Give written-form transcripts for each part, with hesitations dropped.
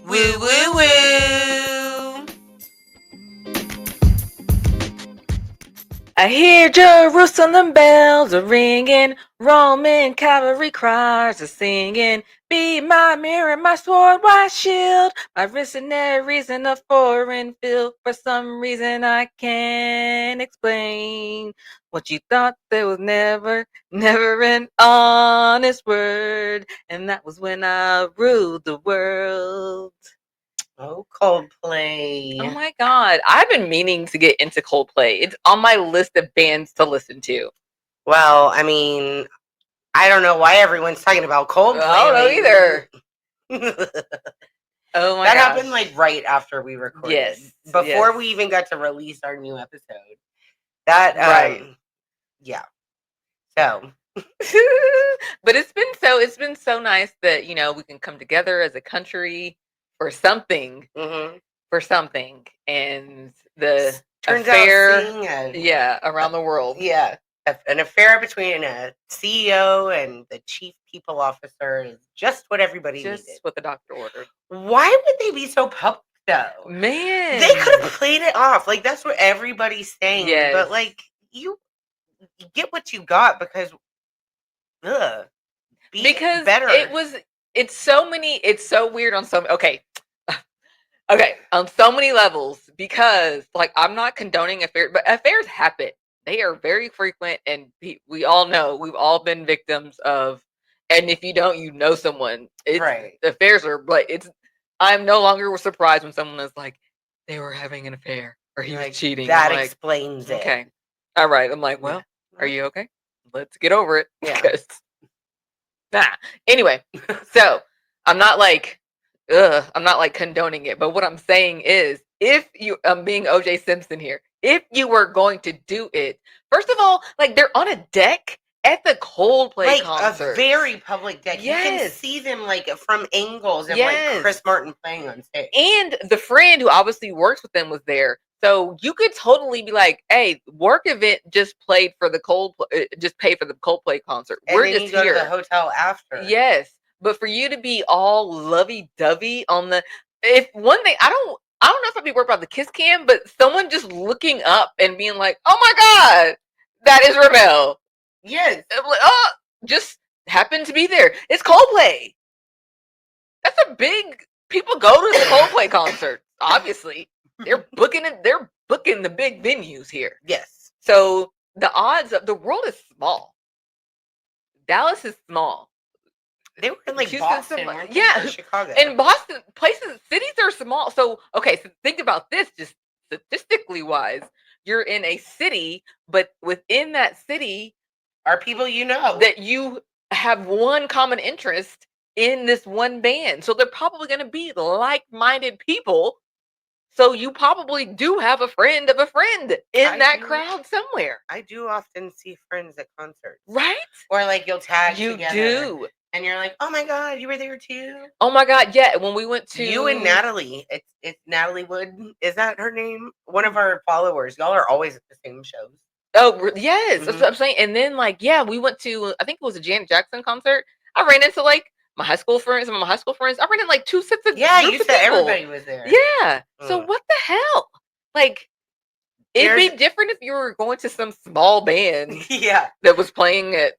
Woo, woo, woo. I hear Jerusalem bells are ringing, Roman cavalry cries are singing. Be my mirror, my sword, my shield, my mercenaries in a foreign field. For some reason I can't explain what you thought there was never an honest word, and that was when I ruled the world. Oh, Coldplay. Oh my God. I've been meaning to get into Coldplay. It's on my list of bands to listen to. Well, I mean, I don't know why everyone's talking about Coldplay. I don't know either. Oh my That gosh. happened like right after we recorded. Yes. Before we even got to release our new episode. That right. Yeah. So but it's been so nice that, you know, we can come together as a country for something. Mm-hmm. For something. And the turns affair, out seeing around the world. Yeah. An affair between a CEO and the chief people officer is just what everybody needed. Just what the doctor ordered. Why would they be so public, though? Man. They could have played it off. Like, that's what everybody's saying. Yes. But, like, you get what you got because, because better. It's so weird on some, okay, on so many levels, because, like, I'm not condoning affairs, but affairs happen. They are very frequent, and we all know, we've all been victims of, and if you don't, you know someone. It's, right. Affairs are, like, I'm no longer surprised when someone is like, they were having an affair, or he was cheating. That explains it. Okay. All right. I'm like, well, are you okay? Let's get over it. Yeah. Anyway, so I'm not like condoning it, but what I'm saying is, I'm being OJ Simpson here. If you were going to do it, first of all, like, they're on a deck at the Coldplay concert. A very public deck. Yes. You can see them, like, from angles of like Chris Martin playing on stage. And the friend who obviously works with them was there. So you could totally be like, hey, work event just played for the Coldplay, just paid for the Coldplay concert. And we're then just you go here to the hotel after. Yes. But for you to be all lovey-dovey on the, if one thing, I don't know if I'd be worried about the kiss cam, but someone just looking up and being like, oh my God, that is Ramel. Yes. Like, oh, just happened to be there. It's Coldplay. That's a big, people go to the Coldplay concert, obviously. They're booking the big venues here. Yes. So the odds of, the world is small. Dallas is small. They were in like Houston, Boston, weren't they? Yeah, or Chicago. And Boston, cities are small. So, okay, so think about this, just statistically wise. You're in a city, but within that city are people you know. That you have one common interest in this one band. So they're probably going to be like-minded people. So you probably do have a friend of a friend in that crowd somewhere. I do often see friends at concerts. Right? Or like you'll tag together. You do. And you're like, oh my God, you were there too? Oh my God, yeah. When we went to... You and Natalie. It's Natalie Wood. Is that her name? One of our followers. Y'all are always at the same shows. Oh, yes. That's what I'm saying. And then, like, yeah, we went to, I think it was a Janet Jackson concert. I ran into, like, some of my high school friends. I ran into, like, two sets of you said everybody was there. Yeah. So what the hell? Like, it'd be different if you were going to some small band. Yeah. That was playing at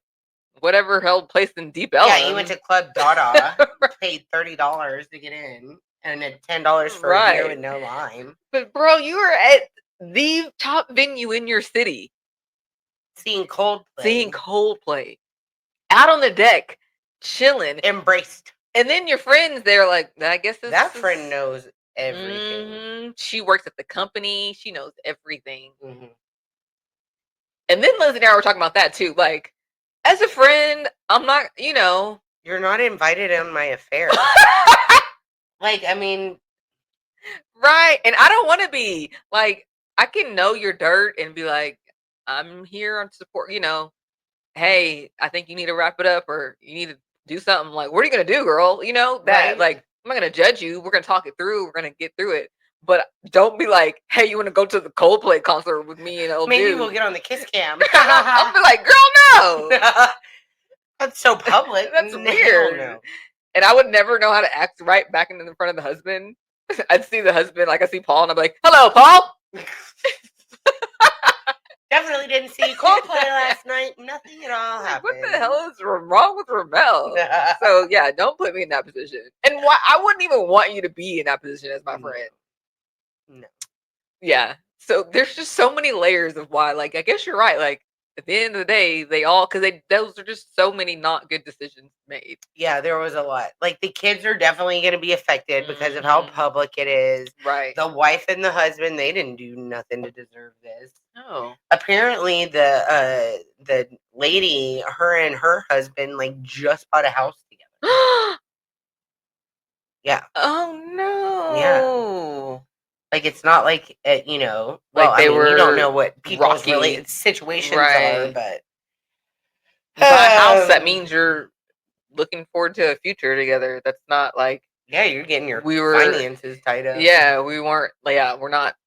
whatever hell place in Deep Ellum. Yeah, you went to Club Dada, paid $30 to get in, and then $10 for a beer with no lime. But, bro, you were at the top venue in your city. Seeing Coldplay. Out on the deck, chilling. Embraced. And then your friends, they're like, I guess that friend knows everything. Mm-hmm. She works at the company. She knows everything. Mm-hmm. And then Liz and I were talking about that too. Like, as a friend, I'm not, You're not invited on my affair. Like, I mean. Right. And I don't want to be. Like, I can know your dirt and be like, I'm here to support, hey, I think you need to wrap it up or you need to do something. Like, what are you going to do, girl? That, like, I'm not going to judge you. We're going to talk it through. We're going to get through it. But don't be like, hey, you want to go to the Coldplay concert with me and Maybe we'll get on the kiss cam. I'll be like, girl, no. That's so public. That's weird. No. And I would never know how to act right back in front of the husband. I'd see the husband, like I see Paul, and I'm like, "Hello, Paul." Definitely didn't see Coldplay last night. Nothing at all Like, happened. what the hell is wrong with Ramel? So yeah, don't put me in that position. And why I wouldn't even want you to be in that position as my friend. No. Yeah. So there's just so many layers of why. Like, I guess you're right. Like at the end of the day, they all because those are just so many not good decisions made. Yeah, there was a lot. Like the kids are definitely going to be affected because of how public it is. Right. The wife and the husband, they didn't do nothing to deserve this. No. Apparently, the lady, her and her husband, like just bought a house together. Yeah. Oh no. Yeah. Like it's not like you know. Well, Like they I mean, you don't were know what people's rocky. situations are, Right. but You buy a house, that means you're looking forward to a future together. That's not like yeah, you're getting your we were. finances tied up. Yeah, we weren't. Yeah, we're not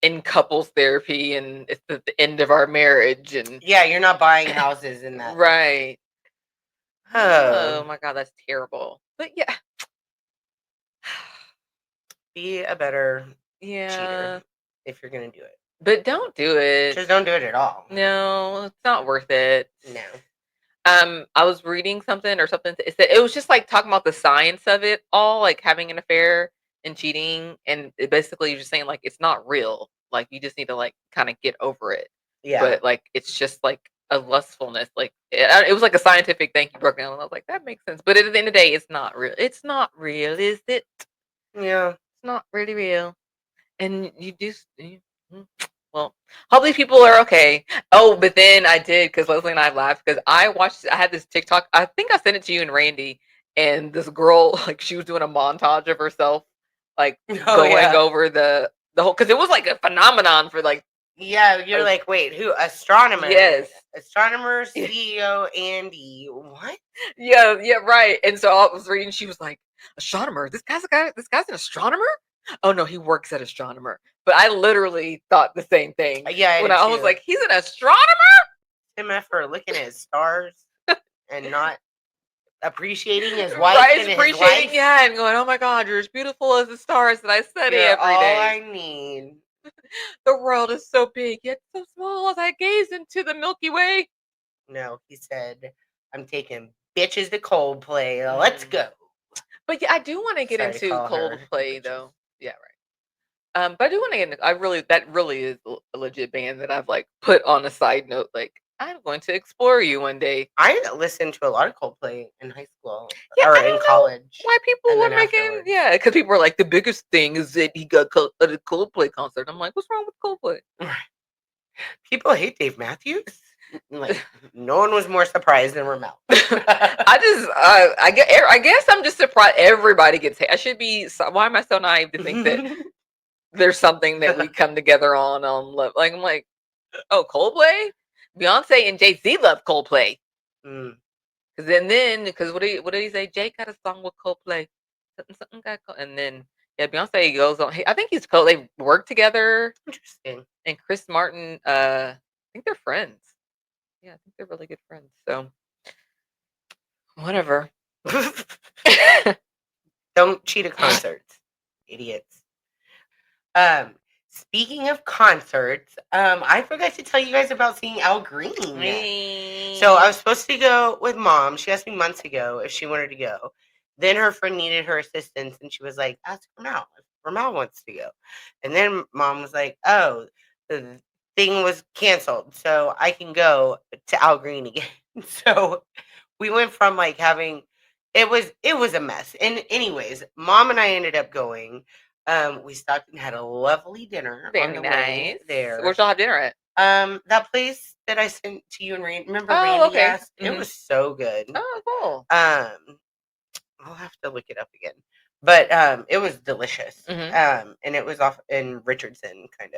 in couples therapy, and it's at the end of our marriage, and yeah, you're not buying houses in that. right. Oh Oh, my god, that's terrible. But yeah, be a better yeah. cheater if you're gonna do it. But don't do it. Just don't do it at all. No, it's not worth it. No. I was reading something or something. It was just like talking about the science of it all, like having an affair and cheating, and it basically you're just saying like it's not real. Like you just need to like kind of get over it. Yeah. But like it's just like a lustfulness. Like it was like a scientific thing you broke down, and I was like that makes sense. But at the end of the day, it's not real. It's not real, is it? Yeah. It's not really real. And you do. Well, hopefully people are okay. Oh, but then I did because Leslie and I laughed because I had this TikTok. I think I sent it to you and Randy, and this girl like she was doing a montage of herself, like going over the whole because it was like a phenomenon for like. Yeah, you're like, wait, who? Astronomer? Yes, astronomer, CEO, Andy. What? Yeah, right. And so I was reading. She was like, astronomer. This guy's a guy. This guy's an astronomer. Oh no, he works at astronomer. But I literally thought the same thing. Yeah, when I was like, he's an astronomer. Him for looking at his stars and not appreciating his wife right, and appreciating, his life. yeah, and going, oh my God, you're as beautiful as the stars that I study You're every day. all I need. The world is so big yet so small as I gaze into the Milky Way. No, he said, I'm taking bitches to Coldplay. Let's go. But yeah, I do want to get into Coldplay though. Yeah, right. But I do want to get into. That really is a legit band that I've like put on a side note. Like I'm going to explore you one day. I listened to a lot of Coldplay in high school or in college. Why people were making because people were like the biggest thing is that he got at a Coldplay concert. I'm like, what's wrong with Coldplay? People hate Dave Matthews. Like no one was more surprised than Ramel. I guess I'm just surprised everybody gets hate. I should be. Why am I so naive to think that there's something that we come together on love? Like I'm like, oh, Coldplay, Beyonce and Jay-Z love Coldplay. Because because what did he say? Jay got a song with Coldplay, something got and then yeah, Beyonce goes on. I think he's cool. They work together. Interesting. And Chris Martin, I think they're friends. Yeah, I think they're really good friends. So, whatever. Don't cheat at concerts, idiots. Speaking of concerts, I forgot to tell you guys about seeing Al Green. So I was supposed to go with Mom. She asked me months ago if she wanted to go. Then her friend needed her assistance, and she was like, "Ask Ramal if Ramal wants to go." And then Mom was like, "Oh, the thing was canceled, so I can go to Al Green again." So we went from like having it was a mess. And anyways, Mom and I ended up going. We stopped and had a lovely dinner on the way there. Where'd y'all have dinner at? That place that I sent to you and Randy. Remember Randy asked? Mm-hmm. It was so good. Oh, cool. I'll have to look it up again. But it was delicious. Mm-hmm. And it was off in Richardson, kind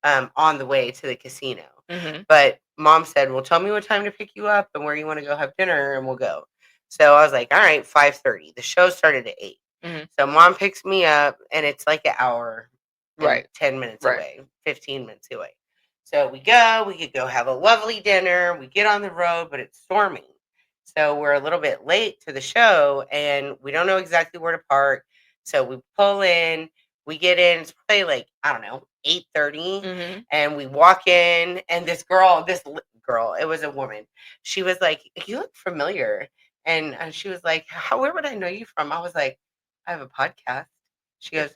of, on the way to the casino. Mm-hmm. But Mom said, well, tell me what time to pick you up and where you want to go have dinner, and we'll go. So I was like, all right, 5:30. The show started at 8. Mm-hmm. So Mom picks me up, and it's like an hour, right? 10 minutes away, 15 minutes away. So we could go have a lovely dinner. We get on the road, but it's storming. So we're a little bit late to the show, and we don't know exactly where to park. So we pull in, we get in. It's probably like, I don't know, 8:30, and we walk in, and this girl, it was a woman. She was like, "You look familiar," and she was like, where would I know you from?" I was like, "I have a podcast." She goes,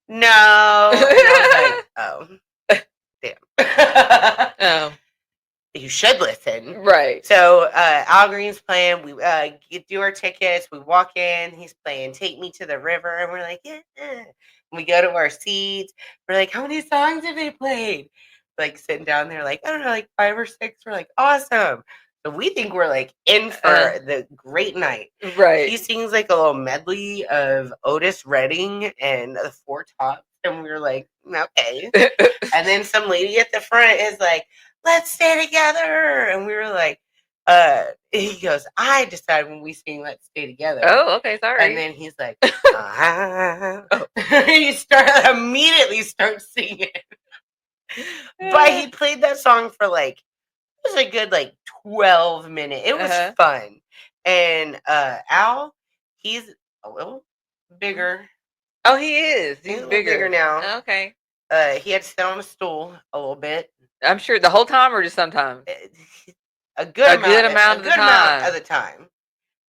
"No," and I was like, "Oh, damn." Oh. You should listen. Right. So Al Green's playing. We do our tickets. We walk in. He's playing "Take Me to the River," and we're like, "Yeah." We go to our seats. We're like, "How many songs have they played?" Like sitting down there, like, I don't know, like 5 or 6. We're like, "Awesome." So we think we're like in for the great night. Right. He sings like a little medley of Otis Redding and the Four Tops, and we were like, "Okay." And then some lady at the front is like, "Let's stay together." And we were like, he goes, "I decide when we sing Let's Stay Together." Oh, okay, sorry. And then he's like, he immediately starts singing. But he played that song for like, it was a good like 12 minutes. It was fun. And Al, he's a little bigger. Oh, he is. He's bigger now. Okay. He had to sit on a stool a little bit. I'm sure the whole time or just sometimes? A good amount of the time.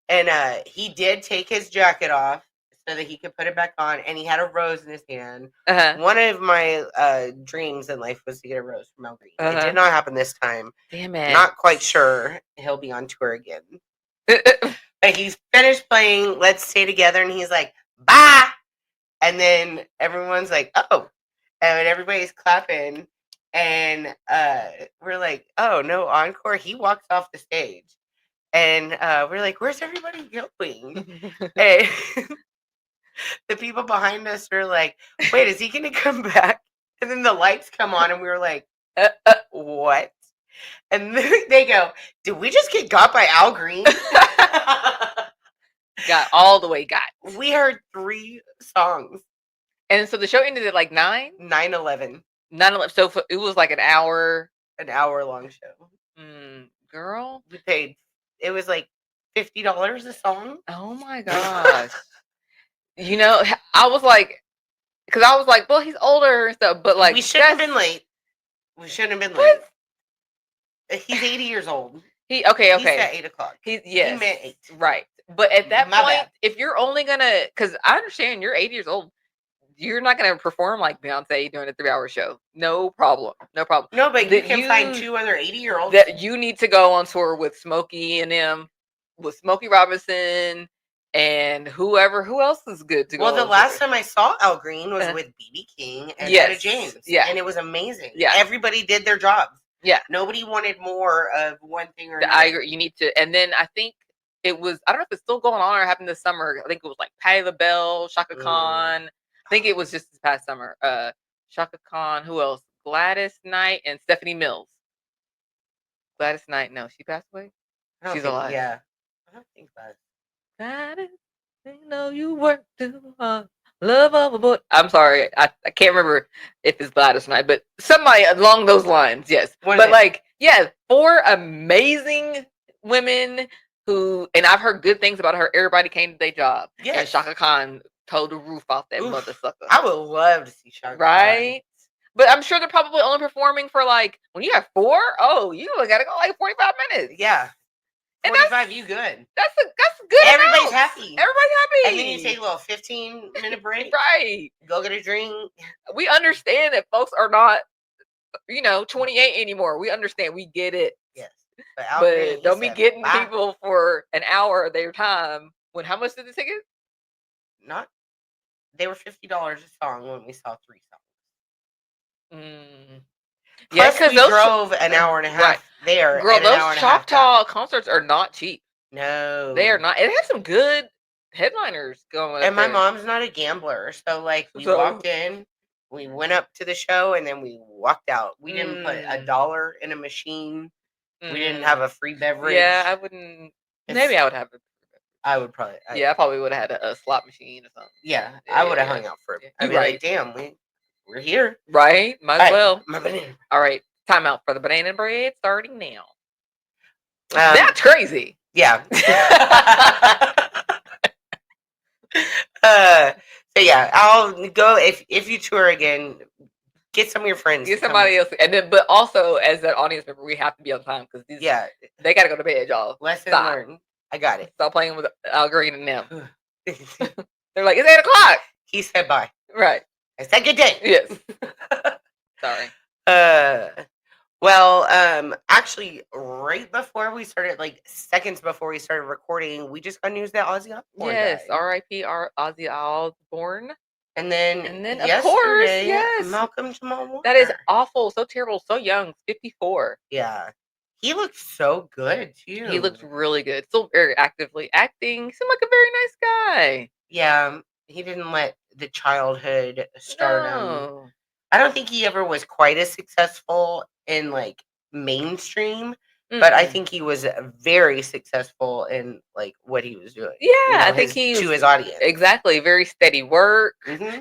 And he did take his jacket off so that he could put it back on, and he had a rose in his hand. One of my dreams in life was to get a rose from Al Green. It did not happen this time. Damn it. Not quite sure he'll be on tour again. But he's finished playing Let's Stay Together, and he's like, "Bye!" And then everyone's like, "Oh." And everybody's clapping. And we're like, "Oh, no encore." He walks off the stage. And we're like, "Where's everybody going?" And the people behind us are like, "Wait, is he going to come back?" And then the lights come on, and we were like, "What?" And they go, "Did we just get got by Al Green?" Got all the way got. We heard 3 songs. And so the show ended at like 9? 9:11. 9:11. So it was like an hour. An hour-long show. Girl. We paid, it was like $50 a song. Oh my gosh. You know, I was like, because I was like, well, he's older and stuff, but like, we shouldn't have been late. He's 80 years old. Okay. He's at 8 o'clock. He meant 8. Right. But at that point, bad. If you're only gonna, because I understand you're 80 years old, you're not gonna perform like Beyonce doing a 3-hour show. No problem. No, but you can find 2 other 80-year-olds that you need to go on tour with Smokey and them, with Smokey Robinson and who else is good to go. Well, the last time I saw Al Green was with B.B. King and Etta James. Yeah. And it was amazing. Yeah. Everybody did their jobs. Yeah. Nobody wanted more of one thing or another. I agree. You need to. And then I think it was, I don't know if it's still going on or happened this summer. I think it was like Patti LaBelle, Shaka Khan. I think it was just this past summer. Shaka Khan, who else? Gladys Knight and Stephanie Mills. Gladys Knight, no, she passed away? She's alive. Yeah. I don't think Gladys, you know you work too hard. Love overboard. I'm sorry. I can't remember if it's Gladys Knight, but somebody along those lines, yes. But like, yeah, 4 amazing women who, and I've heard good things about her. Everybody came to their job. Yeah. And Shaka Khan towed the roof off that mother sucker. I would love to see Shaka Khan. Right? But I'm sure they're probably only performing for like, when you have 4, you gotta go like 45 minutes. Yeah. 45, you good. That's good. Everybody's happy. Everybody's happy. And then you take a little 15-minute break. Right. Go get a drink. We understand that folks are not, 28 anymore. We understand. We get it. Yes. But don't be getting people for an hour of their time. How much did the ticket? They were $50 a song when we saw 3 songs. Plus, we drove an hour and a half there. Girl, those Choctaw concerts are not cheap. No. They are not. It has some good headliners going. And my mom's not a gambler. So, like, we walked in, we went up to the show, and then we walked out. We didn't put $1 in a machine. We didn't have a free beverage. Yeah, I wouldn't. Maybe I would have I would probably. I probably would have had a slot machine or something. Yeah, I would have hung out for it. I'd be like, damn, we're here. Right? Might as well. My banana. All right. Time out for the banana bread starting now. That's crazy. Yeah. So yeah, I'll go if you tour again. Get some of your friends. Get somebody else, and then but also as an audience member, we have to be on time because these they gotta go to bed, y'all. Lesson learned. I got it. Stop playing with Al Green and them. They're like, it's 8:00. He said bye. Right. I said good day. Yes. Sorry. Well, actually, right before we started, like seconds before we started recording, we just got news that Ozzy Osbourne Yes, died. R.I.P. Ozzy Osbourne. And then of course, yes, Malcolm Jamal Warner. That is awful, so terrible, so young, 54. Yeah. He looks so good too. He looks really good. Still very actively acting. Seemed like a very nice guy. Yeah, he didn't let the childhood stardom. I don't think he ever was quite as successful in like mainstream, but I think he was very successful in like what he was doing. Yeah, I think he to his audience. Exactly, very steady work.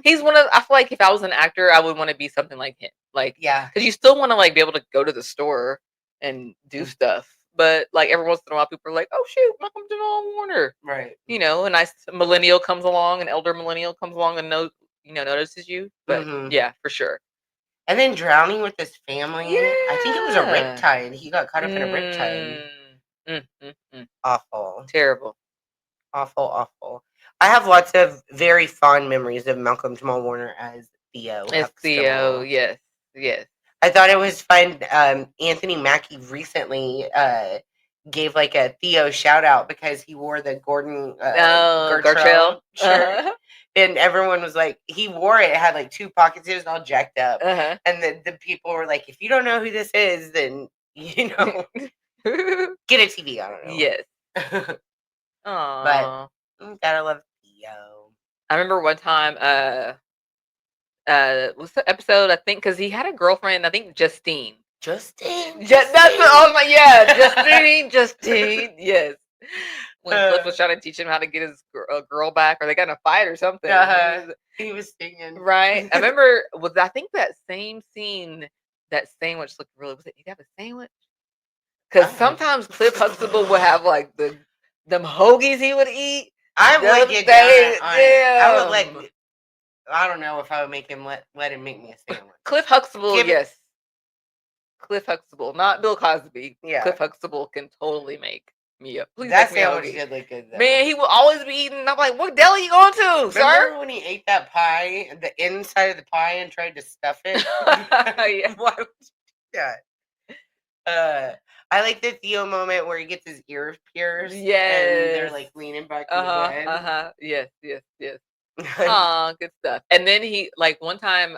He's one of. I feel like if I was an actor, I would want to be something like him. Like, yeah, because you still want to like be able to go to the store and do stuff. But like every once in a while, people are like, "Oh shoot, Malcolm Jamal Warner!" Right. You know, a nice millennial comes along, an elder millennial comes along and notices you. But yeah, for sure. And then drowning with his family. Yeah. I think it was a riptide. He got caught up in a riptide. Awful. Terrible. Awful. I have lots of very fond memories of Malcolm Jamal Warner as Theo. As Theo, yes. I thought it was fun. Anthony Mackie recently gave like a Theo shout out because he wore the Gartrell shirt. And everyone was like, he wore it. It had like 2 pockets. It was all jacked up. And the people were like, if you don't know who this is, then, get a TV. I don't know. Yes. But gotta love Theo. I remember one time, what's the episode? I think because he had a girlfriend. I think Justine. That's what I was like. Yeah, Justine. Yes. When Cliff was trying to teach him how to get his girl back, or they got in a fight or something. He was singing. Right. I remember. I think that same scene, that sandwich looked really. Was it? Did he have a sandwich? Because sometimes Cliff Huxtable would have like them hoagies he would eat. I would get down on it. I would let. I don't know if I would make him let him make me a sandwich. Cliff Huxtable, yes. Cliff Huxtable, not Bill Cosby. Yeah. Cliff Huxtable can totally make me up. Please that sandwich did look good though. Man, he will always be eating. I'm like, what deli you going to, sir? Remember when he ate that pie, the inside of the pie, and tried to stuff it? Yeah. Why would you do that? I like the Theo moment where he gets his ears pierced. Yes. And they're like leaning back in the bed. Yes. Aw, good stuff. And then he, like, one time,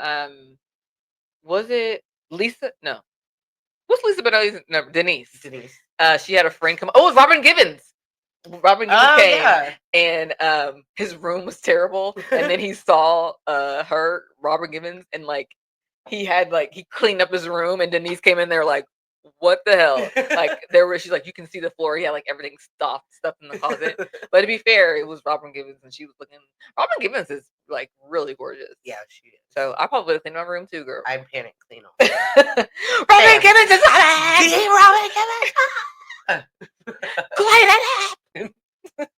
was it Lisa? No. What's Lisa Benelli's? No, Denise. She had a friend come. Oh, it was Robin Gibbons. Robin Gibbons came, and his room was terrible. And then he saw Robin Gibbons, and like he cleaned up his room, and Denise came in there like, what the hell? Like she's like, you can see the floor. He had like everything stuff in the closet. But to be fair, it was Robin Gibbons, and she was looking. Robin Gibbons is like really gorgeous. Yeah, she is. So I probably would have cleaned my room too, girl. I panic clean all. Robin Gibbons is Robin Gibbons. Clean it up.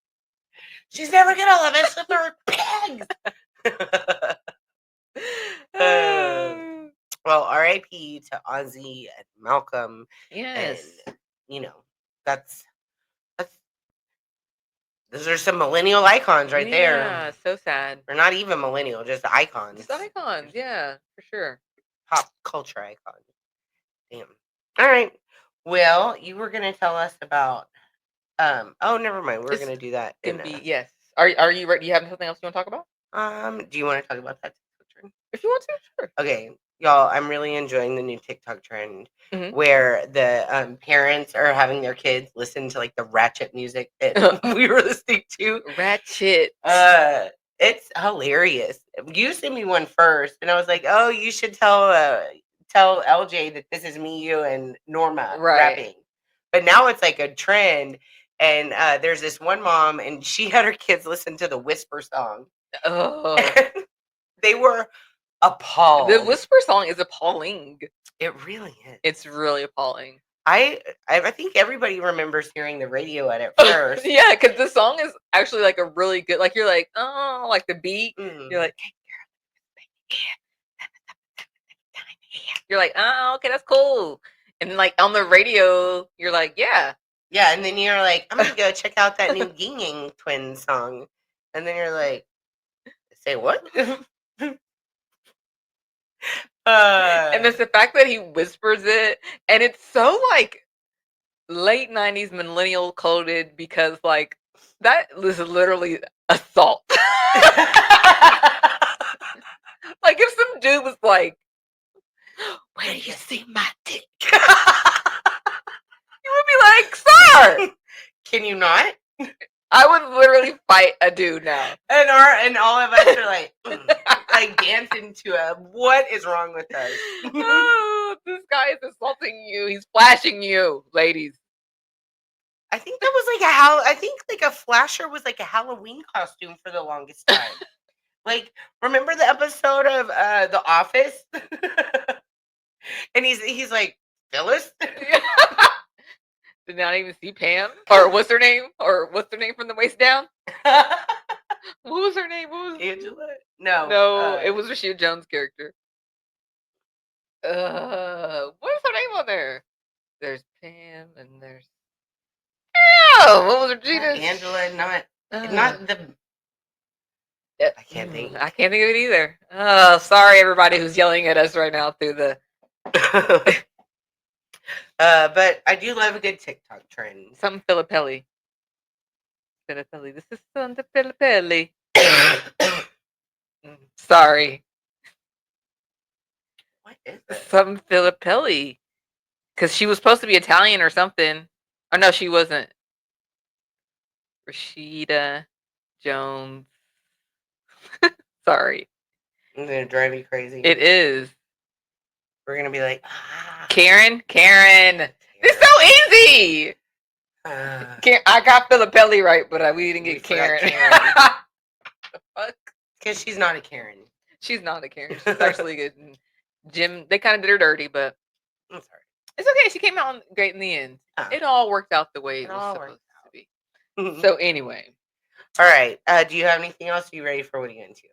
She's never gonna let me slip her pigs. Well, R.I.P. to Ozzy and Malcolm. Yes. And, that's those are some millennial icons right there. Yeah, so sad. Or not even millennial, just icons. Just icons, yeah, for sure. Pop culture icons. Damn. All right. Well, you were gonna tell us about. Oh, never mind. We're gonna do that. Yes. Are you ready? Do you have something else you want to talk about? Do you want to talk about that trend? If you want to, sure. Okay, y'all. I'm really enjoying the new TikTok trend where the parents are having their kids listen to like the ratchet music that we were listening to. Ratchet. It's hilarious. You sent me one first, and I was like, "Oh, you should tell LJ that this is me, you, and Norma rapping." But now it's like a trend, and there's this one mom, and she had her kids listen to the Whisper song. Oh, they were appalled. The Whisper song is appalling. It really is. It's really appalling. I think everybody remembers hearing the radio at Oh, first. yeah, because the song is actually like a really good. Like you're like, oh, like the beat. You're like, hey, you're like, oh, okay, that's cool. And then, like on the radio, you're like, yeah. Yeah, and then you're like, I'm gonna go check out that new Ging Twins song, and then you're like, say what? And it's the fact that he whispers it, and it's so like late '90s millennial coded because like that was literally assault. Like if some dude was like, "Where do you see my dick?" You would be like, "Sir, can you not?" I would literally fight a dude now. And all of us are like, like dancing to a. What is wrong with us? Oh, this guy is assaulting you. He's flashing you, ladies. I think that was like I think like a flasher was like a Halloween costume for the longest time. Like, remember the episode of The Office? And he's like, Phyllis? Did not even see Pam? Or what's her name? Or what's her name from the waist down? What was her name? What was Angela? No. No, it was Rashida Jones' character. What's her name on there? There's Pam and there's what was Regina's? Angela, not the. I can't think. I can't think of it either. Oh, sorry everybody who's yelling at us right now through the. But I do love a good TikTok trend. Something Filippelli. Filippelli. This is something Filippelli. Sorry. What is it? Something Filippelli. Because she was supposed to be Italian or something. Oh, no, she wasn't. Rashida Jones. Sorry. I'm going to drive you crazy. It is. We're going to be like, Karen? It's so easy. I got Filippelli right, but we didn't get Karen. Fuck. Because she's not a Karen. She's not a Karen. She's actually good. Jim, they kind of did her dirty, but I'm sorry. It's okay. She came out great in the end. It all worked out the way it was supposed to be. So anyway. All right. Do you have anything else? Are you ready for what are you into?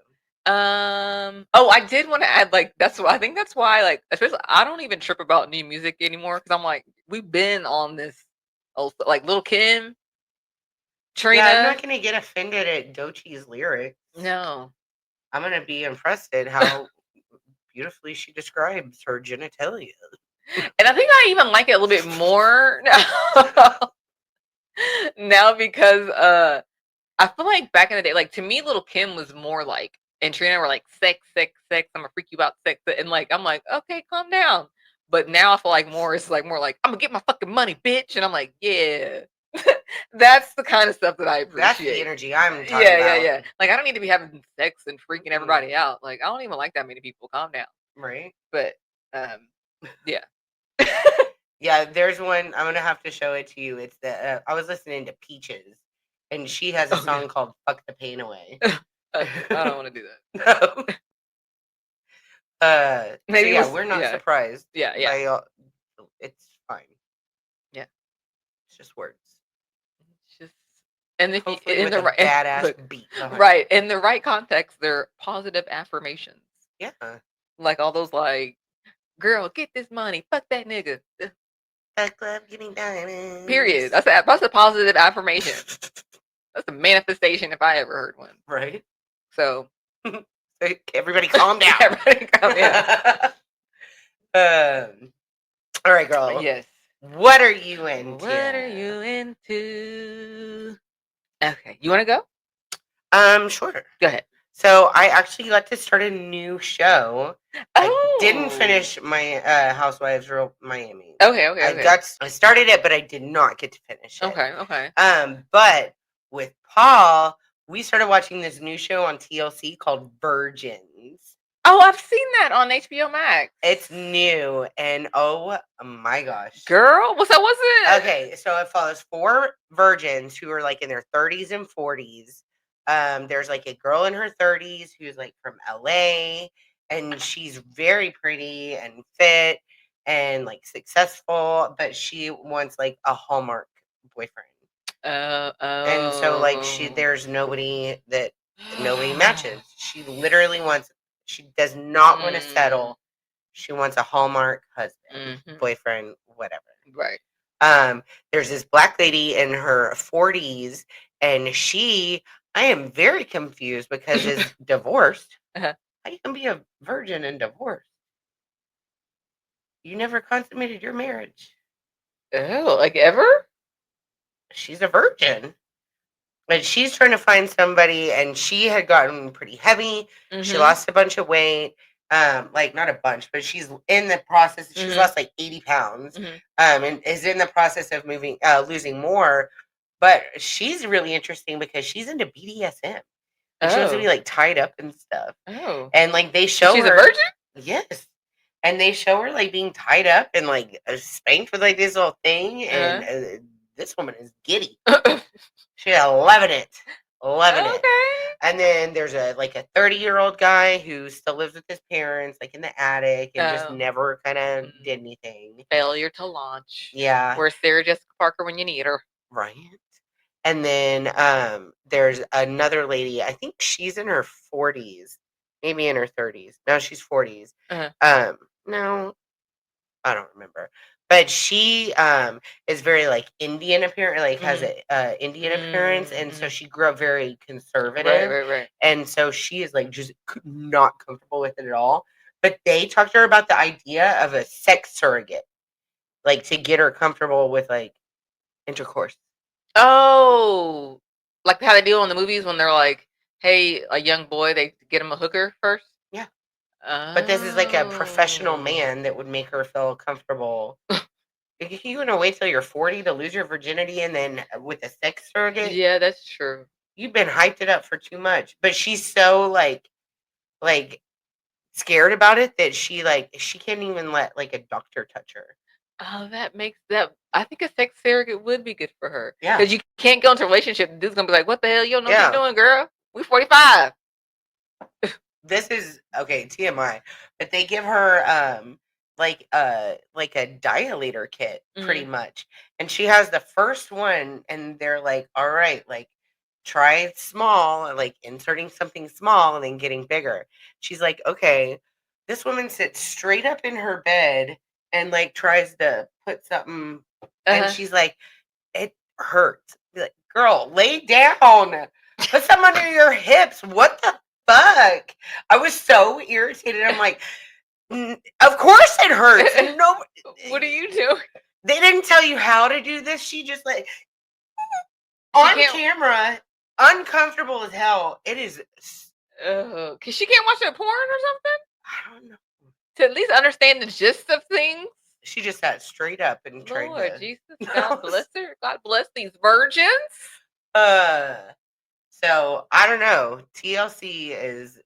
Oh, I did want to add, like, I think that's why, like, especially I don't even trip about new music anymore because I'm like, we've been on this, like, Lil' Kim, Trina. Yeah, I'm not gonna get offended at Doechie's lyrics. No, I'm gonna be impressed at how beautifully she describes her genitalia. And I think I even like it a little bit more now because I feel like back in the day, like to me, Lil' Kim was more like, and Trina were like, sex. I'm gonna freak you out, sex. And like, I'm like, okay, calm down. But now I feel like it's like more like, I'm gonna get my fucking money, bitch. And I'm like, yeah. That's the kind of stuff that I appreciate. That's the energy I'm talking about. Yeah. Like, I don't need to be having sex and freaking everybody out. Like, I don't even like that many people. Calm down. Right. But, yeah. Yeah, there's one. I'm gonna have to show it to you. It's the I was listening to Peaches, and she has a song called "Fuck the Pain Away." I don't want to do that. No. Maybe so yeah, we're not surprised. Yeah. It's fine. Yeah, it's just words. It's just, and if hopefully in the right badass beat, right in the right context, they're positive affirmations. Yeah, like all those like, girl, get this money, fuck that nigga. That club getting diamonds. Period. That's a positive affirmation. That's a manifestation if I ever heard one. Right. So everybody calm down. Everybody calm down. All right, girl. Yes. What are you into? What are you into? Okay. You want to go? Sure. Go ahead. So I actually got to start a new show. I didn't finish my Housewives of Miami. Okay. I started it, but I did not get to finish it. Okay. But with Paul, we started watching this new show on TLC called Virgins. Oh, I've seen that on HBO Max. It's new, and oh my gosh, girl, what's it? Okay, so it follows 4 virgins who are like in their 30s and 40s. There's like a girl in her 30s who's like from LA, and she's very pretty and fit. and like successful, but she wants like a Hallmark boyfriend. And so like there's nobody matches. She literally she does not want to settle. She wants a Hallmark husband, boyfriend, whatever. Right. There's this black lady in her 40s, and I am very confused because is divorced. How you can be a virgin and divorced? You never consummated your marriage. Oh, like ever? She's a virgin. But she's trying to find somebody, and she had gotten pretty heavy. She lost a bunch of weight. Like not a bunch, but she's in the process. She's lost like 80 pounds. And is in the process of losing more. But she's really interesting because she's into BDSM. And she wants to be like tied up and stuff. Oh. And like they show she's her. a virgin? Yes. And they show her like being tied up and like spanked with like this little thing. And this woman is giddy. She's loving it. Loving it. And then there's a 30-year-old guy who still lives with his parents, like in the attic, and just never kind of did anything. Failure to launch. Yeah. Where's Sarah Jessica Parker when you need her? Right. And then there's another lady. I think she's in her 40s, maybe in her 30s. No, she's 40s. No, I don't remember. But she is very like Indian appearance, like has a Indian appearance, and so she grew up very conservative. Right. And so she is like just not comfortable with it at all. But they talked to her about the idea of a sex surrogate, like to get her comfortable with like intercourse. Oh, like how they do on the movies when they're like, "Hey, a young boy," they get him a hooker first. Yeah. But this is like a professional man that would make her feel comfortable. You gonna wait till you're 40 to lose your virginity and then with a sex surrogate? Yeah, that's true. You've been hyped it up for too much. But she's so like scared about it that she can't even let like a doctor touch her. Oh, that makes that. I think a sex surrogate would be good for her. Yeah. Because you can't go into a relationship. The dude's gonna be like, "What the hell? You don't know what you're doing, girl. We 45." This is okay, TMI. But they give her like a dilator kit pretty much. And she has the first one and they're like, all right, like try it small, like inserting something small and then getting bigger. She's like, okay. This woman sits straight up in her bed and like tries to put something and she's like, it hurts. Be like, girl, lay down. Put something under your hips. What the fuck? I was so irritated. I'm like, of course it hurts. No, what are you doing? They didn't tell you how to do this. She just like on camera, uncomfortable as hell. It is. Cause she can't watch that porn or something. I don't know. To at least understand the gist of things. She just sat straight up and tried to. Lord Jesus, God bless her. God bless these virgins. So I don't know. TLC is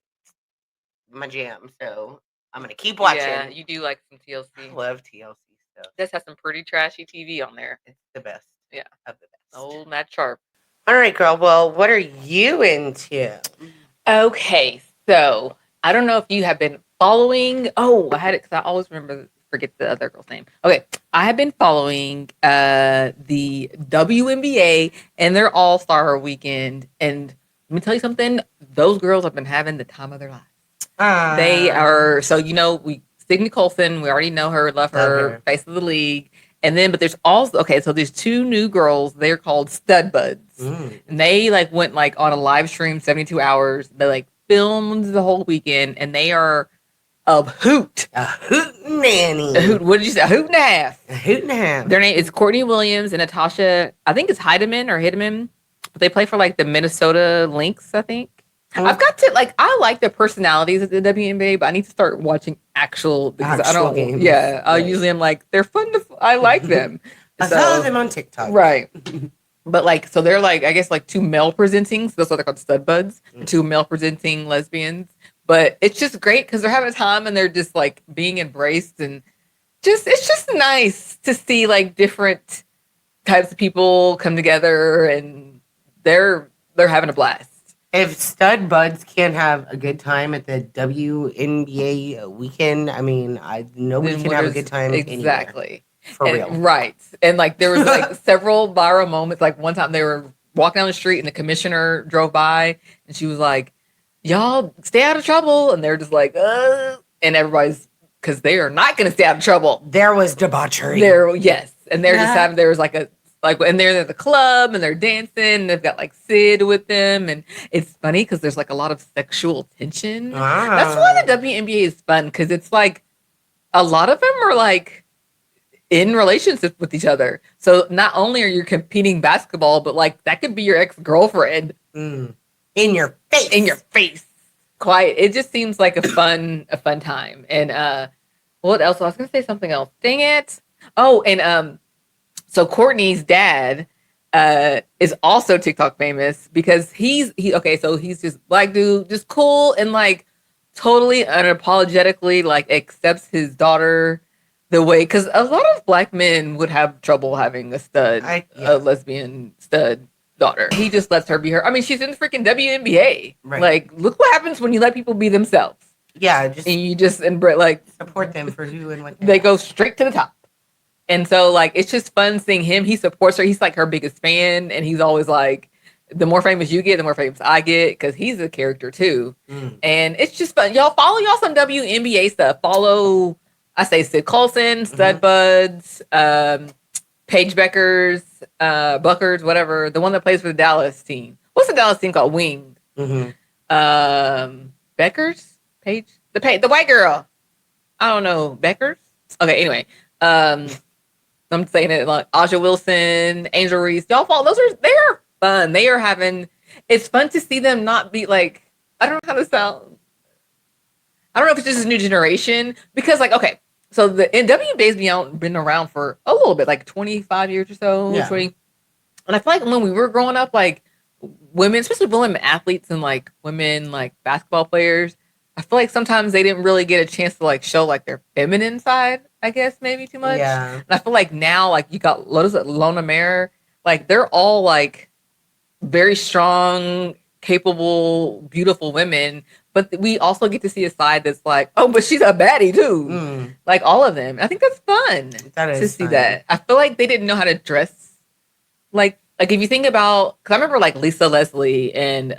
my jam, so I'm gonna keep watching. Yeah, you do like some TLC. I love TLC stuff. This has some pretty trashy TV on there. It's the best. Yeah, of the best. Old Matt Sharp. All right, girl. Well, what are you into? Okay, so I don't know if you have been following. Oh, I had it because I always forget the other girl's name. Okay, I have been following the WNBA and their All-Star weekend, and let me tell you something. Those girls have been having the time of their lives. They are Sydney Colson. We already know her, love her, face of the league. And then, but there's also so there's two new girls. They're called Stud Buds, and they went on a live stream, 72 hours. They filmed the whole weekend, and they are a hoot nanny. What did you say? A hoot and a half. A hoot and a half. Their name is Courtney Williams and Natasha. I think it's Heidemann, but they play for the Minnesota Lynx. I think. I've got to I like their personalities at the WNBA, but I need to start watching actual games. Yeah, right. Usually I'm they're fun to. I like them. I follow them on TikTok. Right. But so they're I guess two male presenting. So that's what they're called, Stud Buds. Two male presenting lesbians. But it's just great because they're having a time and they're just being embraced, and it's just nice to see different types of people come together, and they're having a blast. If stud buds can't have a good time at the WNBA weekend, I mean, nobody can have a good time anywhere. Exactly. For real. Right. And like there was like several viral moments. Like one time they were walking down the street and the commissioner drove by and she was like, y'all stay out of trouble. And they're just like, and everybody's, because they are not going to stay out of trouble. There was debauchery. Yes. And they're just having, there was like and they're at the club and they're dancing and they've got like Sid with them. And it's funny because there's like a lot of sexual tension. That's why the WNBA is fun, because it's like a lot of them are like in relationships with each other. So not only are you competing basketball, but like that could be your ex-girlfriend. In your face. In your face. Quiet. It just seems like a fun time. And what else? I was gonna say something else. Dang it. Oh, and so Courtney's dad is also TikTok famous because he's just black dude, just cool and like totally unapologetically like accepts his daughter the way, because a lot of black men would have trouble having a lesbian stud daughter. He just lets her be her. I mean, she's in the freaking WNBA. Right. Like, look what happens when you let people be themselves. Yeah, and you just like support them for who and what they go straight to the top. And so like it's just fun seeing him. He supports her. He's like her biggest fan, and he's always like, the more famous you get, the more famous I get, because he's a character too. And it's just fun. Y'all follow some WNBA stuff. Follow, I say, Sid Colson, Stud Buds, Paige Buckers, whatever. The one that plays for the Dallas team. What's the Dallas team called? Winged. Beckers? Paige? The white girl. I don't know. Beckers? Okay, anyway. I'm saying it like Aja Wilson, Angel Reese. Y'all follow. They are fun. They are having, it's fun to see them not be like, I don't know how to sound. I don't know if it's just a new generation, because like, okay, so the WNBA's been around for a little bit, like 25 years or so. Yeah. 20, and I feel like when we were growing up, like women, especially women athletes and like women like basketball players, I feel like sometimes they didn't really get a chance to like show like their feminine side, I guess, maybe too much. Yeah. And I feel like now, like you got Lona Mare, like they're all like very strong, capable, beautiful women, but we also get to see a side that's like, oh, but she's a baddie too. Like all of them. I think that's fun to see that. I feel like they didn't know how to dress. Like if you think about, because I remember like Lisa Leslie and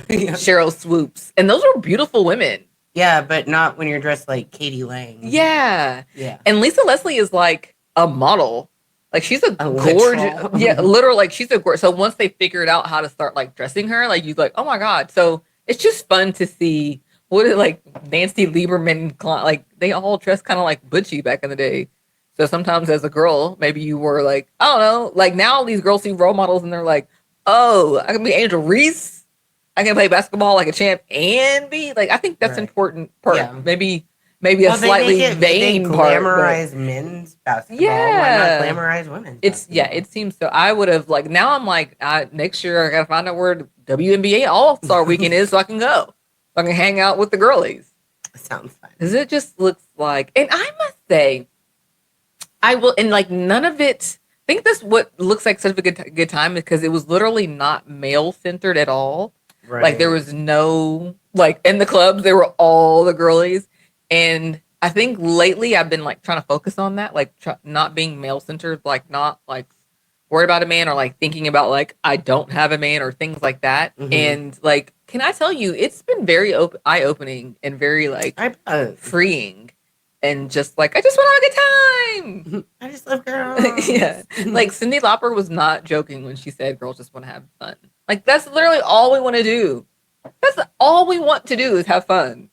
Cheryl Swoops, and those were beautiful women. Yeah, but not when you're dressed like Katie Lang. Yeah. And Lisa Leslie is like a model. Like she's a gorgeous, literal, like she's a gorgeous. So once they figured out how to start like dressing her, like you're like, oh my God. So it's just fun to see what is like Nancy Lieberman, like they all dress kind of like butchy back in the day. So sometimes as a girl, maybe you were like, I don't know, like now these girls see role models and they're like, oh, I can be Angel Reese. I can play basketball like a champ and be like, I think that's important part. Yeah. Maybe a slightly vain part. Glamorize men's basketball. Yeah. Why not glamorize women's basketball? It seems so. I would have like, now I'm like, next year I gotta find out where the WNBA All-Star Weekend is so I can go. So I can hang out with the girlies. Sounds fun. Because it just looks like, and I must say, I will, and like none of it, I think that's what looks like such a good time, because it was literally not male centered at all. Right. Like there was no, like in the clubs, they were all the girlies. And I think lately I've been like trying to focus on that, like not being male centered, like not like worried about a man or like thinking about like, I don't have a man or things like that. And like, can I tell you, it's been very eye opening and very like freeing. And just like, I just want to have a good time. I just love girls. Yeah. Like Cyndi Lauper was not joking when she said girls just want to have fun. Like that's literally all we want to do. That's all we want to do is have fun.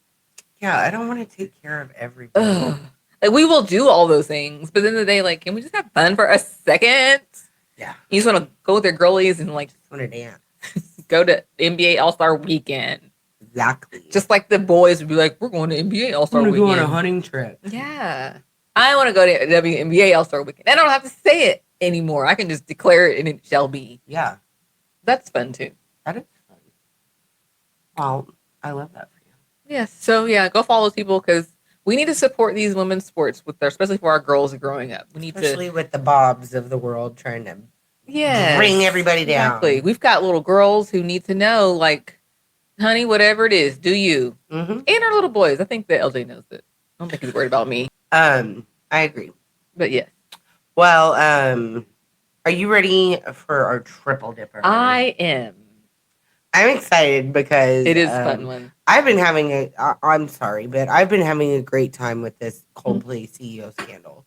Yeah, I don't want to take care of everybody. Like we will do all those things, but at the end of the day, like, can we just have fun for a second? Yeah. You just want to go with your girlies and like just want to dance. Go to NBA All-Star Weekend. Exactly. Just like the boys would be like, we're going to NBA All-Star Weekend. Go on a hunting trip. Yeah. I want to go to WNBA All-Star Weekend. I don't have to say it anymore. I can just declare it and it shall be. Yeah. That's fun too. That is fun. Well, I love that for you. Yes. So yeah, go follow people because we need to support these women's sports especially for our girls growing up. We need especially with the Bobs of the world trying to bring everybody down. Exactly. We've got little girls who need to know, like, honey, whatever it is, do you. Mm-hmm. And our little boys. I think that LJ knows it. I don't think he's worried about me. I agree. But yes. Well, are you ready for our triple dipper? I am. I'm excited because it is a fun one. I've been having I'm sorry, but I've been having a great time with this Coldplay CEO scandal.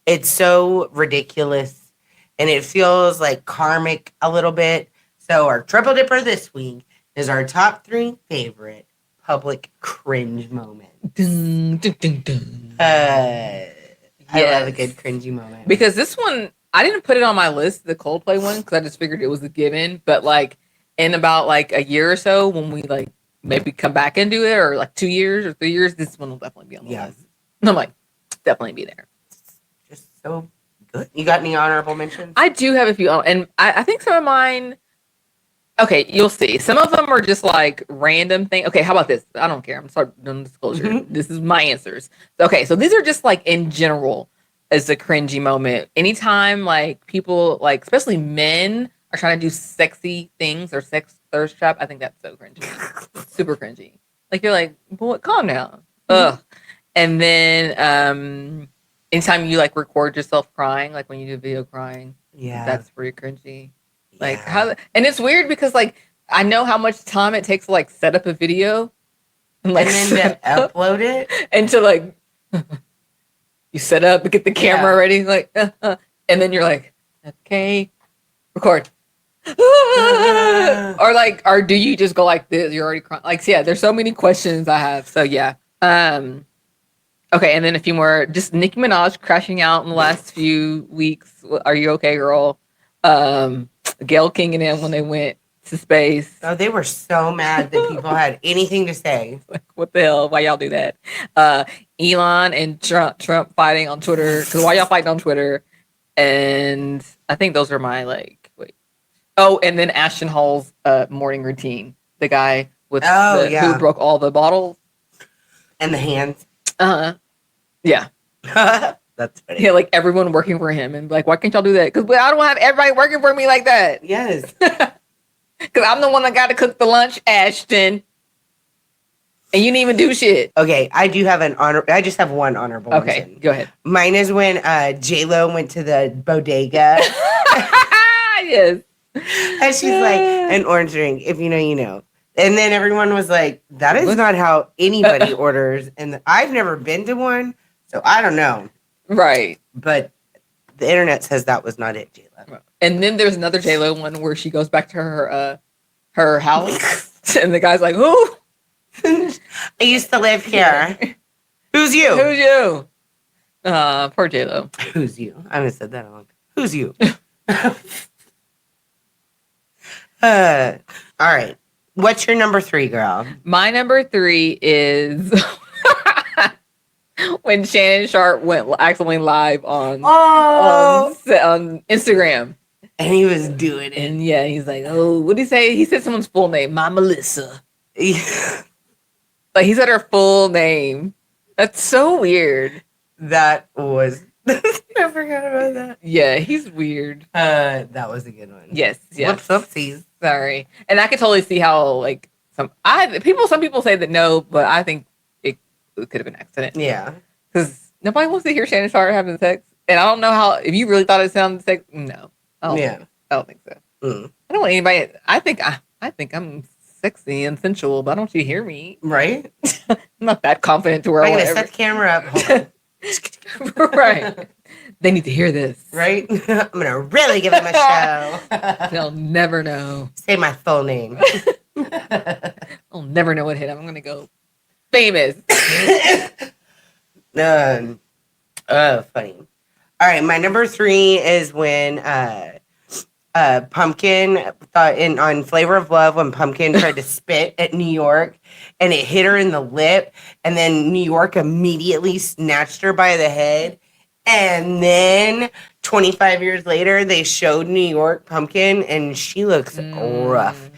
It's so ridiculous and it feels like karmic a little bit. So our triple dipper this week is our top 3 favorite public cringe moments. Dun, dun, dun, dun. I love a good cringy moment. Because this one, I didn't put it on my list, the Coldplay one, because I just figured it was a given. But like in about like a year or so, when we like maybe come back and do it, or like 2 years or 3 years, this one will definitely be on the list. And I'm like, definitely be there. Just so good. You got any honorable mentions? I do have a few, and I think some of mine. Okay, you'll see. Some of them are just like random things. Okay, how about this? I don't care. I'm sorry, non-disclosure. Mm-hmm. This is my answers. Okay, so these are just like in general as a cringy moment. Anytime like people, like especially men, are trying to do sexy things or sex thirst trap, I think that's so cringy. Super cringy. Like you're like, boy, calm down. Ugh. And then anytime you like record yourself crying, like when you do video crying, that's pretty cringy. Like how, and it's weird because like I know how much time it takes to like set up a video and like then to upload it and to like you set up and get the camera ready, like and then you're like, okay, record. Or like, or do you just go like this? You're already crying. Like, yeah, there's so many questions I have. So yeah. Okay, and then a few more. Just Nicki Minaj crashing out in the last few weeks. Are you okay, girl? Gail King and them when they went to space. Oh, they were so mad that people had anything to say. Like, what the hell? Why y'all do that? Elon and Trump fighting on Twitter. Because why y'all fighting on Twitter? And I think those are my like. Wait. Oh, and then Ashton Hall's morning routine. The guy with who broke all the bottles and the hands. Yeah. That's funny. Yeah, like everyone working for him, and like, why can't y'all do that? Because I don't have everybody working for me like that. Yes. Because I'm the one that got to cook the lunch, Ashton, and you didn't even do shit. Okay, I do have I just have one honorable mention. Okay, go ahead. Mine is when J-Lo went to the bodega. Yes. And she's like, an orange drink. If you know, you know. And then everyone was like, that is not how anybody orders. And I've never been to one, so I don't know. Right. But the internet says that was not it, J-Lo. And then there's another J-Lo one where she goes back to her house. And the guy's like, who? I used to live here. Who's you? Who's you? Poor J-Lo. Who's you? I haven't said that in a long time. Who's you? All right. What's your number 3, girl? My number 3 is when Shannon Sharp went accidentally live on Instagram. And he was doing it. And yeah, he's like, oh, what did he say? He said someone's full name, my Melissa. Like he said her full name. That's so weird. That was I forgot about that. Yeah, he's weird. That was a good one. Yes. Whoopsies. Sorry. And I could totally see how like some people say that no, but I think it could have been an accident. Yeah. Because nobody wants to hear Shannon Sharp having sex. And I don't know how, if you really thought it sounded sex, no. I don't think so. I don't want anybody, I think I'm sexy and sensual, but don't you hear me? Right? I'm not that confident to where I'm going to set the camera up. Hold on. Right. They need to hear this. Right? I'm going to really give them a show. They'll never know. Say my full name. I'll never know what hit. I'm going to go famous. Funny. All right, my number 3 is when Pumpkin thought on Flavor of Love when Pumpkin tried to spit at New York and it hit her in the lip, and then New York immediately snatched her by the head, and then 25 years later they showed New York Pumpkin and she looks rough.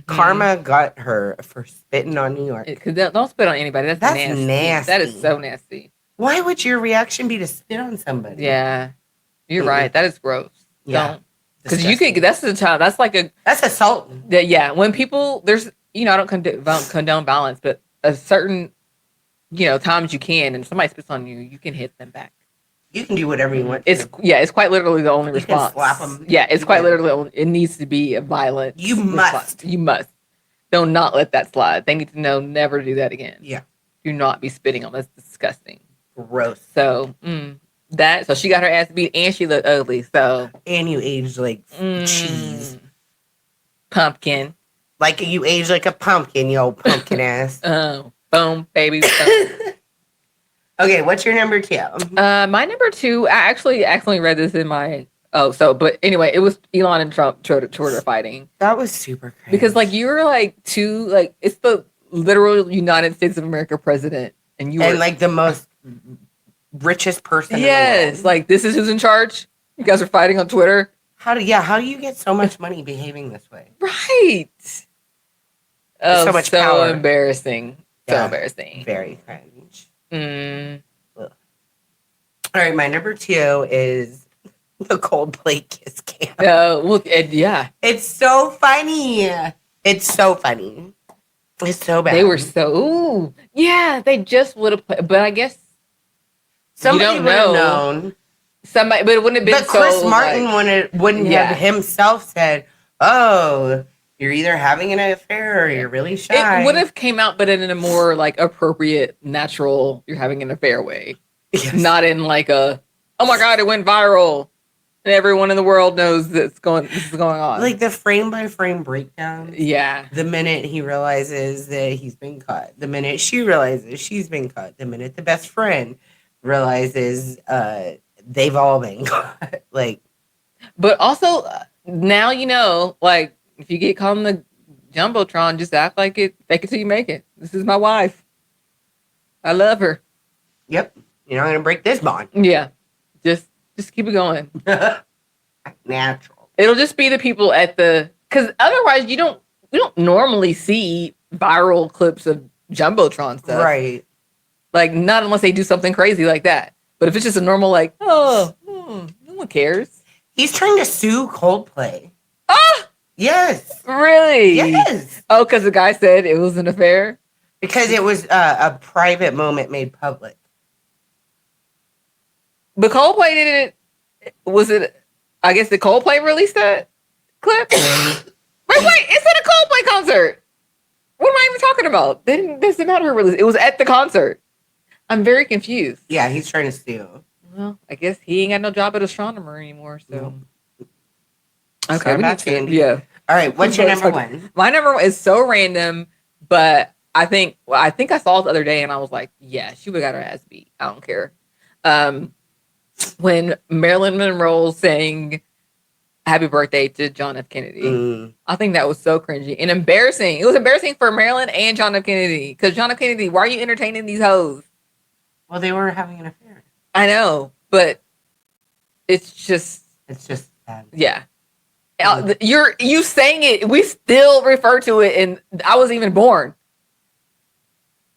Karma got her for spitting on New York. Don't spit on anybody. That's nasty. That is so nasty. Why would your reaction be to spit on somebody? Yeah, you're right. That is gross. Yeah. Because you could, that's the time. That's like that's assault. Yeah. When people, there's, I don't condone violence, but a certain, times you can, and somebody spits on you, you can hit them back. You can do whatever you want. It's quite literally the only response. Can slap them. Yeah, it's quite literally. It needs to be a violent. You must. You must. Do not let that slide. They need to know never do that again. Yeah. Do not be spitting on them. That's disgusting. Gross. So so she got her ass beat and she looked ugly. So and you aged like cheese. Pumpkin. Like you aged like a pumpkin, you old pumpkin ass. Oh, boom, baby. Okay, what's your number 2? My number 2, I actually read this in my but anyway, it was Elon and Trump Twitter fighting. That was super crazy. Because you were it's the literal United States of America president, and you were like the most richest person. Yes, in the world. This is who's in charge. You guys are fighting on Twitter. How do you get so much money behaving this way? Right. Oh, so much power. Embarrassing. Yeah, so embarrassing. Very cringe. All right, my number 2 is the Coldplay Kiss Cam. Yeah. It's so funny. It's so funny. It's so bad. They were so yeah. They just would have played, but I guess somebody would have known. Somebody, but it wouldn't have been. But Chris Martin wouldn't have himself said, "Oh, you're either having an affair or you're really shy." It would have came out, but in a more appropriate, natural, you're having an affair way. Yes. Not in oh my God, it went viral. And everyone in the world knows this is going on. Like the frame by frame breakdown. Yeah. The minute he realizes that he's been caught. The minute she realizes she's been caught. The minute the best friend realizes they've all been caught. But also now if you get caught on the Jumbotron, just act like it. Fake it till you make it. This is my wife. I love her. Yep. You're not gonna break this bond. Yeah. Just keep it going. Natural. It'll just be the people because otherwise we don't normally see viral clips of Jumbotron stuff. Right. Not unless they do something crazy like that. But if it's just a normal no one cares. He's trying to sue Coldplay. Ah! Yes. Really? Yes. Oh, because the guy said it was an affair? Because it was a private moment made public. But Coldplay did it. Was it? I guess did Coldplay release that clip? wait, it's at a Coldplay concert. What am I even talking about? Then doesn't matter who released. It was at the concert. I'm very confused. Yeah, he's trying to steal. Well, I guess he ain't got no job at astronomer anymore. So okay, yeah. All right, what's your number 1? My number 1 is so random, but I think I saw it the other day and I was like, yeah, she would have got her ass beat. I don't care. When Marilyn Monroe sang "Happy Birthday" to John F. Kennedy, I think that was so cringy and embarrassing. It was embarrassing for Marilyn and John F. Kennedy because John F. Kennedy, why are you entertaining these hoes? Well, they were having an affair. I know, but it's just bad. Yeah. You saying it, we still refer to it, and I wasn't even born.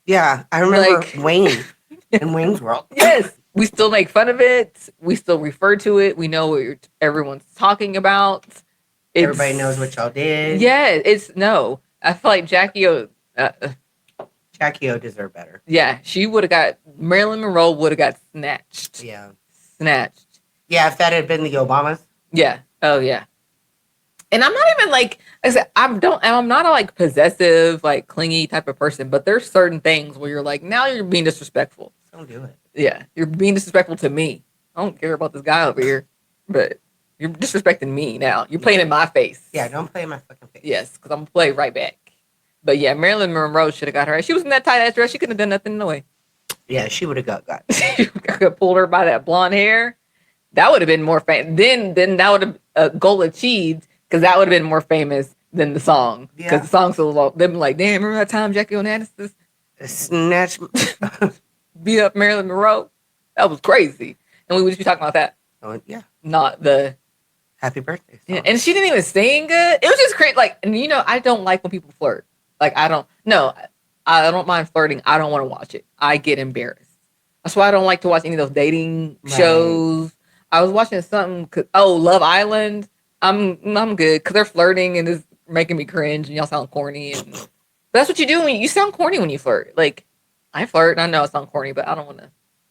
Yeah, I remember Wayne in Wayne's World. Yes, we still make fun of it. We still refer to it. We know what everyone's talking about. Everybody knows what y'all did. Yeah, I feel like Jackie O deserved better. Yeah, Marilyn Monroe would have got snatched. Yeah. Snatched. Yeah, if that had been the Obamas. Yeah. Oh, yeah. And I'm not even like I said, I'm not a possessive, clingy type of person, but there's certain things where you're now you're being disrespectful. Don't do it. Yeah, you're being disrespectful to me. I don't care about this guy over here, but you're disrespecting me now. You're playing in my face. Yeah, don't play in my fucking face. Yes, because I'm gonna play right back. But yeah, Marilyn Monroe should have got her. She was in that tight ass dress. She couldn't have done nothing in the way. Yeah, she would have got. She could have pulled her by that blonde hair. That would have been more famous. Then that would have a goal achieved because that would have been more famous than the song. Because the song's so long. They'd be like, damn, remember that time Jackie Onassis snatch beat up Marilyn Monroe? That was crazy. And we would just be talking about that. Oh, yeah. Not the happy birthday song. Yeah, and she didn't even sing good. It was just great. And I don't like when people flirt. I don't mind flirting. I don't want to watch it. I get embarrassed. That's why I don't like to watch any of those dating shows. I was watching something. Love Island. I'm good because they're flirting and it's making me cringe and y'all sound corny and but that's what you do when you sound corny when you flirt. Like I flirt and I know I sound corny, but I don't want to.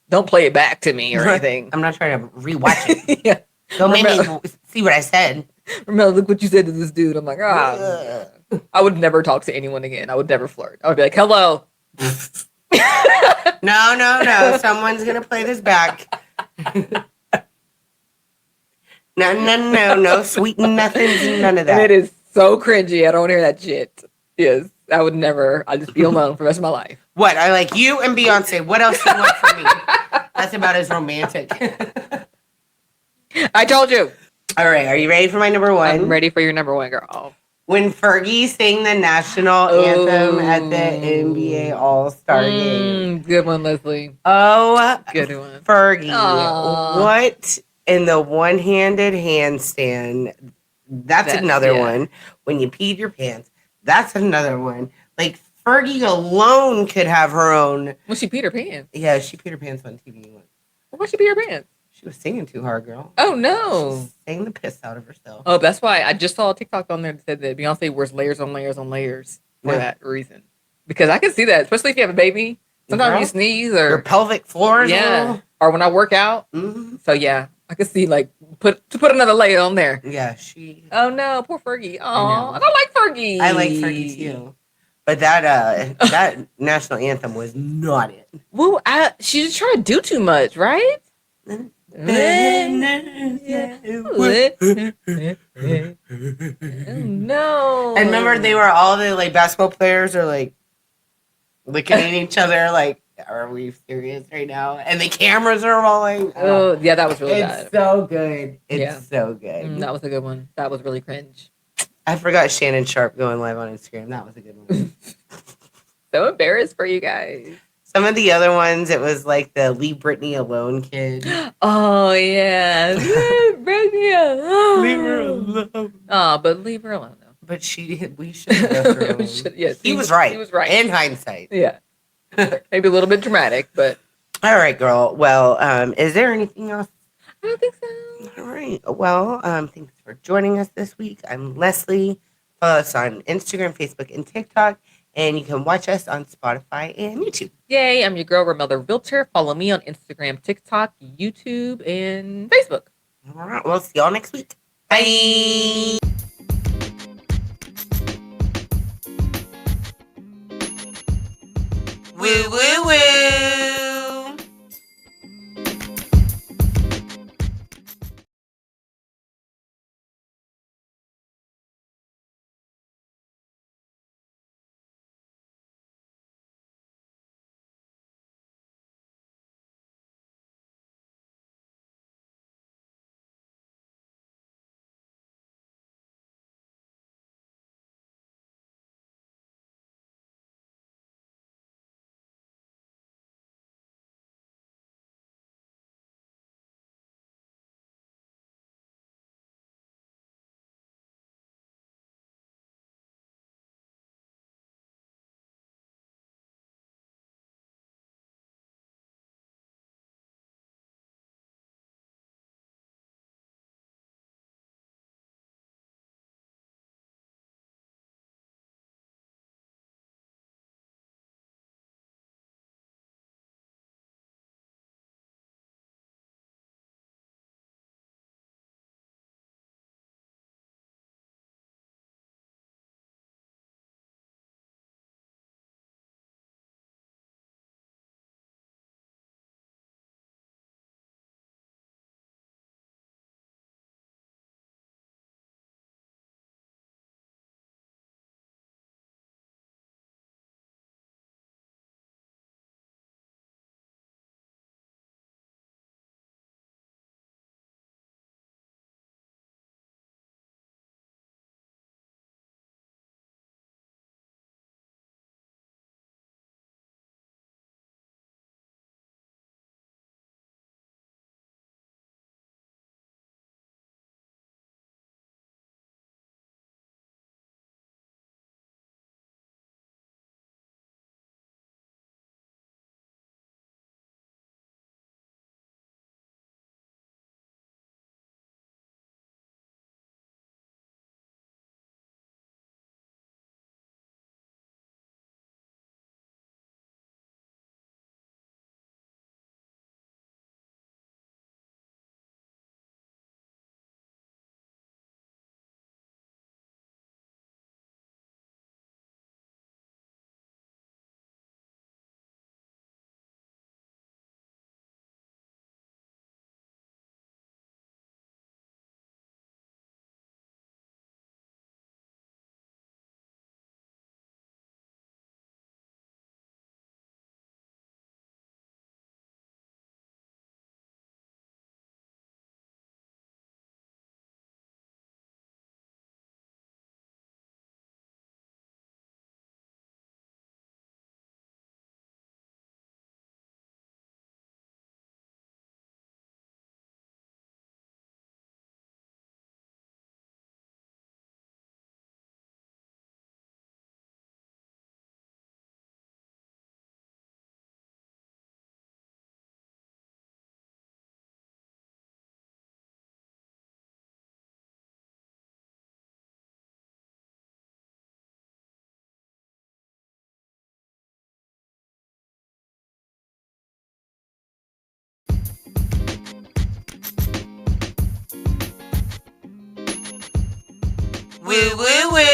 Don't play it back to me or anything. I'm not trying to rewatch it. Yeah. Don't make me see what I said. Remember, look what you said to this dude. I'm like, I would never talk to anyone again. I would never flirt. I would be like, hello. No. Someone's gonna play this back. No, sweet nothings, none of that. And it is so cringy. I don't want to hear that shit. Yes, I would never. I'd just be alone for the rest of my life. What? I like you and Beyonce. What else do you want from me? That's about as romantic. I told you. All right, are you ready for my number one? I'm ready for your number one, girl. When Fergie sang the national anthem at the NBA All-Star game. Good one, Leslie. Oh, good one. Fergie. Aww. What in the one-handed handstand? That's another one. When you peed your pants. That's another one. Like, Fergie alone could have her own. Well, she peed her pants. Yeah, she peed her pants on TV once. Why'd she pee her pants? She was singing too hard, girl. Oh, no. She sang the piss out of herself. Oh, that's why I just saw a TikTok on there that said that Beyonce wears layers on layers on layers for that reason. Because I can see that, especially if you have a baby. Sometimes girl, you sneeze or your pelvic floor is or when I work out. Mm-hmm. So yeah, I could see like put another layer on there. Yeah, she. Oh no, poor Fergie. Oh, I don't like Fergie. I like Fergie too. But that that national anthem was not it. Well, she just tried to do too much, right? No. And remember, they were all the like basketball players are like looking at each other like, are we serious right now? And the cameras are rolling. Oh, yeah, that was really bad. It's so good. It's so good. That was a good one. That was really cringe. I forgot Shannon Sharp going live on Instagram. That was a good one. So embarrassed for you guys. Some of the other ones, it was like the Leave Britney Alone kid. Oh, yeah. Leave Britney alone. Leave her alone. Oh, but leave her alone, though. But we should have left her alone. Yes, he was right. He was right. In hindsight. Yeah. Maybe a little bit dramatic, but. All right, girl. Well, is there anything else? I don't think so. All right. Well, thanks for joining us this week. I'm Leslie. Follow us on Instagram, Facebook, and TikTok. And you can watch us on Spotify and YouTube. Yay, I'm your girl, Romelda Realtor. Follow me on Instagram, TikTok, YouTube, and Facebook. All right, we'll see y'all next week. Bye. Woo, woo, woo. Woo, woo, woo.